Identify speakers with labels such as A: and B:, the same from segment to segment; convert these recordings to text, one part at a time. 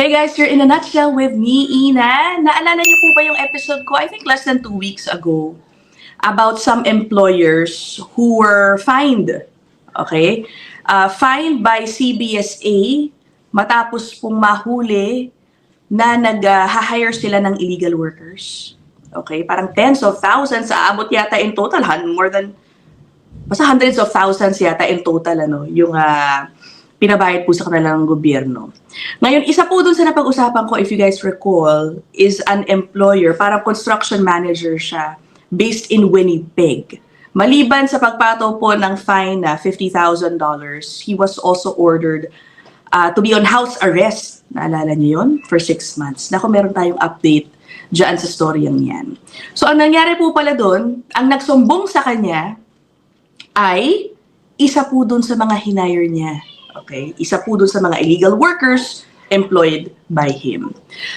A: Hey guys, you're in a nutshell with me, Ina. Naalala niyo po ba yung episode ko, I think less than 2 weeks ago, about some employers who were fined, okay? Fined by CBSA matapos pong mahuli na nag-hire sila ng illegal workers. Okay? Parang tens of thousands, aabot yata in total, basta hundreds of thousands yata in total, yung pinabayad po sa kanilang gobyerno. Ngayon, isa po dun sa napag-usapan ko, if you guys recall, is an employer, parang construction manager siya, based in Winnipeg. Maliban sa pagpataw po ng fine na $50,000, he was also ordered to be on house arrest. Naalala niyo yun? For 6 months. Naku, meron tayong update dyan sa storyang yan. So, ang nangyari po pala doon, ang nagsumbong sa kanya ay isa po doon sa mga hinire niya. Okay? Isa po doon sa mga illegal workers employed by him.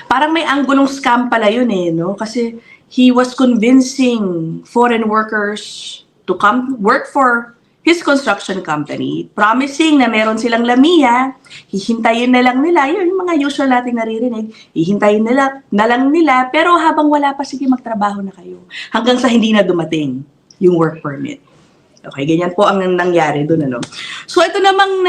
A: Parang may anggulong scam pala yun no? Kasi he was convincing foreign workers to come work for his construction company, promising na meron silang lamiya, hihintayin na lang nila, yun yung mga usual nating naririnig, hihintayin na lang nila, pero habang wala pa, sige magtrabaho na kayo. Hanggang sa hindi na dumating yung work permit. Okay, ganyan po ang nangyari doon, So ito namang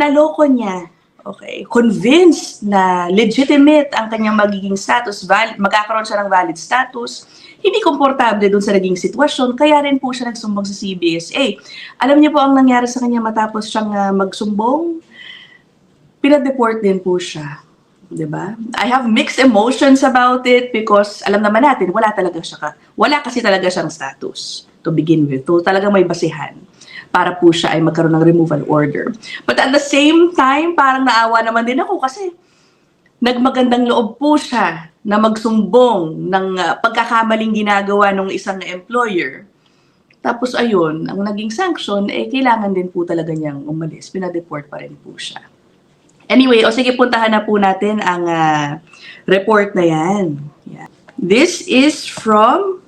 A: naloko niya, okay, convinced na legitimate ang kanyang magiging status, magkakaroon siya ng valid status, hindi komportable doon sa naging sitwasyon, kaya rin po siya nagsumbong sa CBSA. Alam niyo po ang nangyari sa kanya matapos siyang magsumbong? Pinadeport din po siya. Diba? I have mixed emotions about it because alam naman natin, wala kasi talaga siyang status to begin with. So talagang may basihan para po siya ay magkaroon ng removal order. But at the same time, parang naawa naman din ako kasi nagmagandang loob po siya na magsumbong ng pagkakamaling ginagawa ng isang employer. Tapos ayun, ang naging sanction, kailangan din po talaga niyang umalis. Pinadeport pa rin po siya. Anyway, sige, puntahan na po natin ang report na yan. Yeah. This is from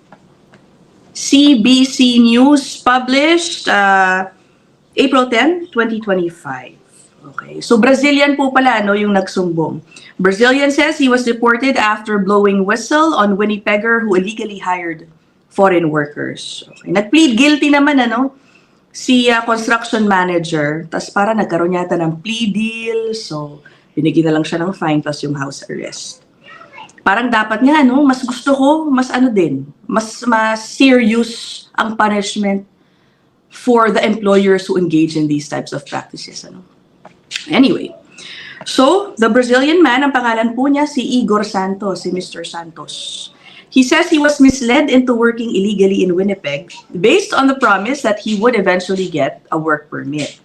A: CBC News, published April 10, 2025. Okay, so Brazilian po pala yung nagsumbong. Brazilian says he was deported after blowing whistle on Winnipegger who illegally hired foreign workers. Okay, nag-plead guilty naman si construction manager, tas para nagkaroon yata ng plea deal, so binigyan na lang siya ng fine plus yung house arrest. Parang dapat nga, mas gusto ko, mas serious ang punishment for the employers who engage in these types of practices. Anyway, so the Brazilian man, ang pangalan po niya si Igor Santos, si Mr. Santos. He says he was misled into working illegally in Winnipeg based on the promise that he would eventually get a work permit.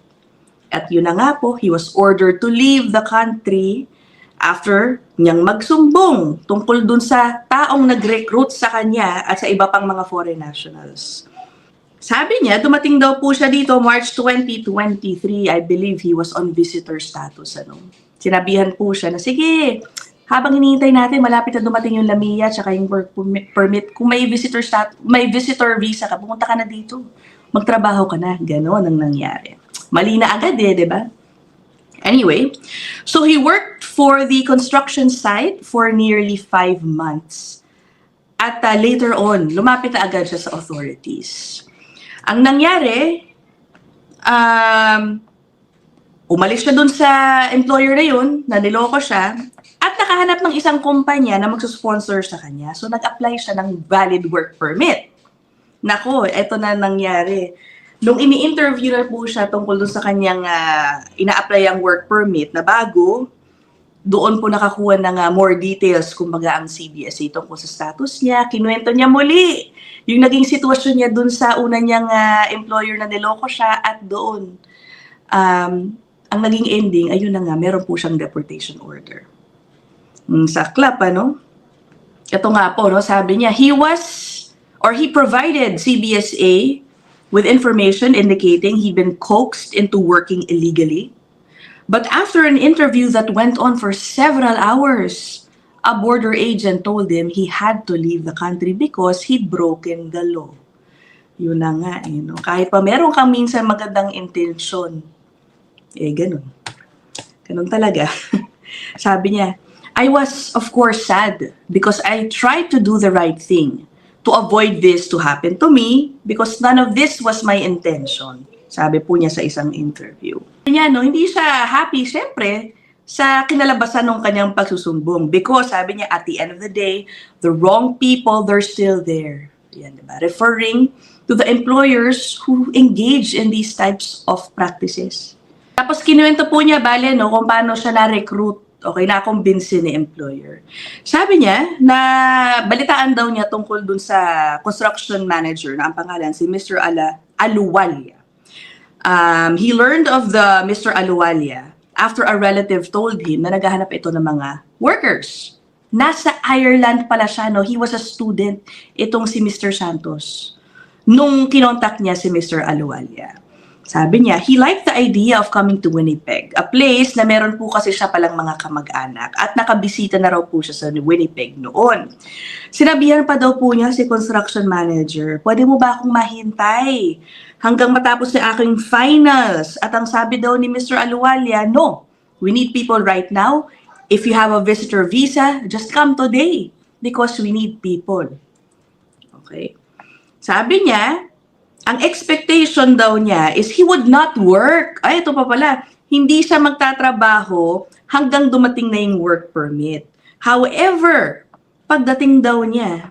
A: At yun na nga po, he was ordered to leave the country after niyang magsumbong tungkol dun sa taong nag-recruit sa kanya at sa iba pang mga foreign nationals. Sabi niya, dumating daw po siya dito March 2023. I believe he was on visitor status. Sinabihan po siya na, sige, habang hinihintay natin, malapit na dumating yung lamiya at yung work permit. Kung may visitor visa ka, pumunta ka na dito. Magtrabaho ka na. Ganon ang nangyari. Mali na agad di ba? Anyway, so he worked for the construction site for nearly 5 months. At later on, lumapit na agad siya sa authorities. Ang nangyari, umalis siya dun sa employer na yun, na niloko siya, at nakahanap ng isang kumpanya na magsusponsor sa kanya. So nag-apply siya ng valid work permit. Nako, eto na nangyari. Nung ini-interview na po siya tungkol dun sa kanyang ina-apply ang work permit na bago, doon po nakakuha ng more details kumbaga ang CBSA tungkol sa status niya. Kinuwento niya muli yung naging sitwasyon niya dun sa una niyang employer na niloko siya at doon. Ang naging ending, ayun na nga, meron po siyang deportation order. Saklap, Ito nga po, sabi niya, he provided CBSA with information indicating he'd been coaxed into working illegally. But after an interview that went on for several hours, a border agent told him he had to leave the country because he'd broken the law. Yun na nga, kahit pa meron kang minsan magandang intensyon, ganun. Ganun talaga. Sabi niya, I was, of course, sad because I tried to do the right thing to avoid this to happen to me because none of this was my intention. Sabi po niya sa isang interview. Niya, no, hindi siya happy, syempre, sa kinalabasan ng kanyang pagsusumbong because sabi niya, at the end of the day, the wrong people, they're still there. Yan, diba? Referring to the employers who engage in these types of practices. Tapos kinuwento po niya, bale, no, kung paano siya na-recruit, okay, na-convince ni employer. Sabi niya na balitaan daw niya tungkol dun sa construction manager na ang pangalan si Mr. Aluwalia. He learned of the Mr. Aluwalia after a relative told him na naghahanap ito ng mga workers. Nasa Ireland pala siya, no? He was a student, itong si Mr. Santos. Nung kinontak niya si Mr. Aluwalia. Sabi niya, he liked the idea of coming to Winnipeg, a place na meron po kasi siya palang mga kamag-anak at nakabisita na raw po siya sa Winnipeg noon. Sinabihan pa daw po niya si construction manager, pwede mo ba akong mahintay hanggang matapos na aking finals? At ang sabi daw ni Mr. Aluwalia, no, we need people right now. If you have a visitor visa, just come today because we need people. Okay. Sabi niya, ang expectation daw niya is he would not work. Ay, ito pa pala. Hindi siya magtatrabaho hanggang dumating na yung work permit. However, pagdating daw niya,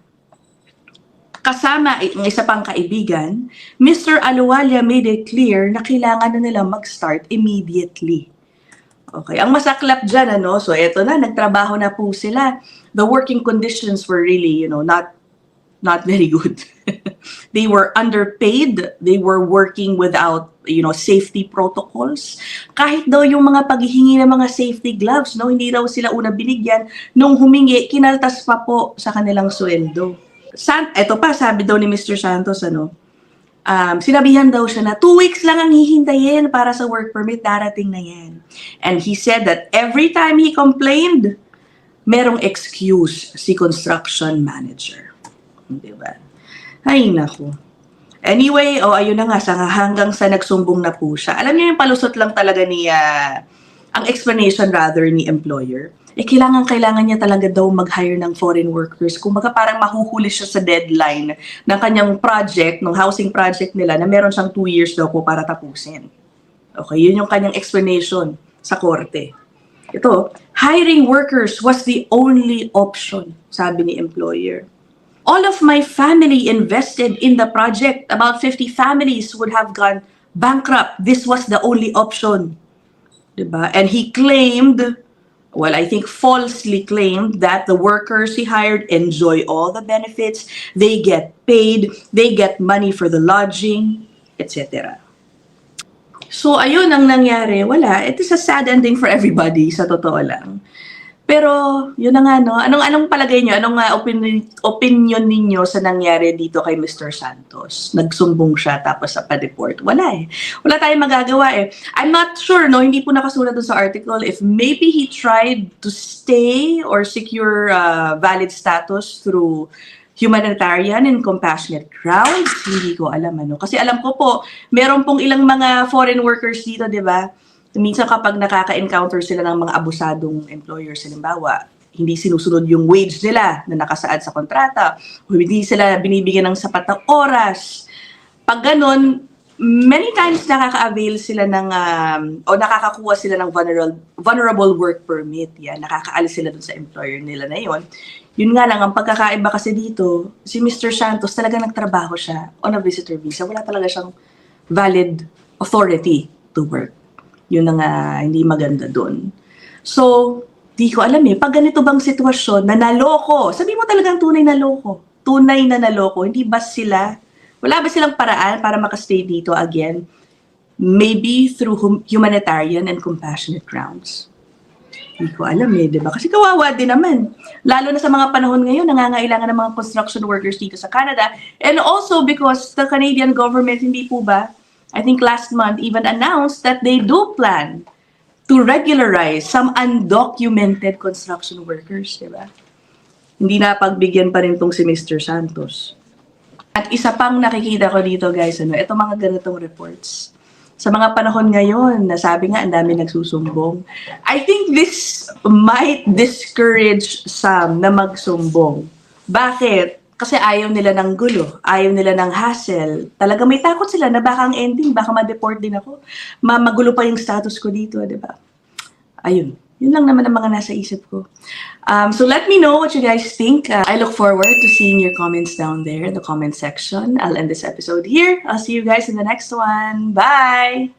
A: kasama ang isa pang kaibigan, Mr. Aluwalia made it clear na kailangan na nila mag-start immediately. Okay, ang masaklap dyan, ano, so eto na, nagtrabaho na po sila. The working conditions were really, not very good. They were underpaid. They were working without, safety protocols. Kahit daw yung mga paghihingi ng mga safety gloves, no, hindi daw sila una binigyan. Nung humingi, kinaltas pa po sa kanilang sweldo. Eto pa, sabi daw ni Mr. Santos, sinabihan daw siya na 2 weeks lang ang hihintayin para sa work permit, darating na yan. And he said that every time he complained, merong excuse si construction manager. Diba? Ay, naku. Anyway, ayun na nga, hanggang sa nagsumbong na po siya. Alam niyo yung palusot lang talaga ang explanation rather ni employer. Kailangan niya talaga daw mag-hire ng foreign workers. Kumbaga parang mahuhuli siya sa deadline ng kanyang project, ng housing project nila, na meron siyang 2 years daw po para tapusin. Okay, yun yung kanyang explanation sa korte. Ito, hiring workers was the only option, sabi ni employer. All of my family invested in the project. About 50 families would have gone bankrupt. This was the only option. Diba? And he claimed, I think falsely claimed, that the workers he hired enjoy all the benefits, they get paid, they get money for the lodging, etc. So, ayun ang nangyari. Wala. It is a sad ending for everybody, sa totoo lang. Pero, yun na nga, no? Anong palagay nyo? Anong opinion ninyo sa nangyari dito kay Mr. Santos? Nagsumbong siya tapos sa pa-report. Wala eh. Wala tayong magagawa eh. I'm not sure, no? Hindi po nakasulat dun sa article if maybe he tried to stay or secure valid status through humanitarian and compassionate grounds. Hindi ko alam, ano? Kasi alam ko po, meron pong ilang mga foreign workers dito, di ba? Minsan kapag nakaka-encounter sila ng mga abusadong employers, halimbawa, hindi sinusunod yung wage nila na nakasaad sa kontrata, o hindi sila binibigyan ng sapat na oras. Pag ganun, many times nakaka-avail sila ng, o nakakakuha sila ng vulnerable work permit. Yan, nakakaalis sila dun sa employer nila na yon. Yun nga lang, ang pagkakaiba kasi dito, si Mr. Santos talaga nagtrabaho siya on a visitor visa. Wala talaga siyang valid authority to work. Yun na nga, hindi maganda doon. So, di ko alam eh, pag ganito bang sitwasyon na naloko, sabi mo talagang tunay na naloko, hindi ba wala ba silang paraan para makastay dito again? Maybe through humanitarian and compassionate grounds. Hindi ko alam eh, di ba? Kasi kawawa din naman. Lalo na sa mga panahon ngayon, nangangailangan ng mga construction workers dito sa Canada. And also because the Canadian government, hindi po ba, I think last month even announced that they do plan to regularize some undocumented construction workers, di ba? Hindi na pagbigyan pa rin tong si Mr. Santos. At isa pang nakikita ko dito, guys, ito mga ganitong reports. Sa mga panahon ngayon, nasabi nga, ang dami nagsusumbong. I think this might discourage some na magsumbong. Bakit? Kasi ayaw nila ng gulo, ayaw nila ng hassle. Talaga may takot sila na baka ang ending, baka ma-deport din ako. Magulo pa yung status ko dito, di ba? Ayun. Yun lang naman ang mga nasa isip ko. So let me know what you guys think. I look forward to seeing your comments down there in the comment section. I'll end this episode here. I'll see you guys in the next one. Bye!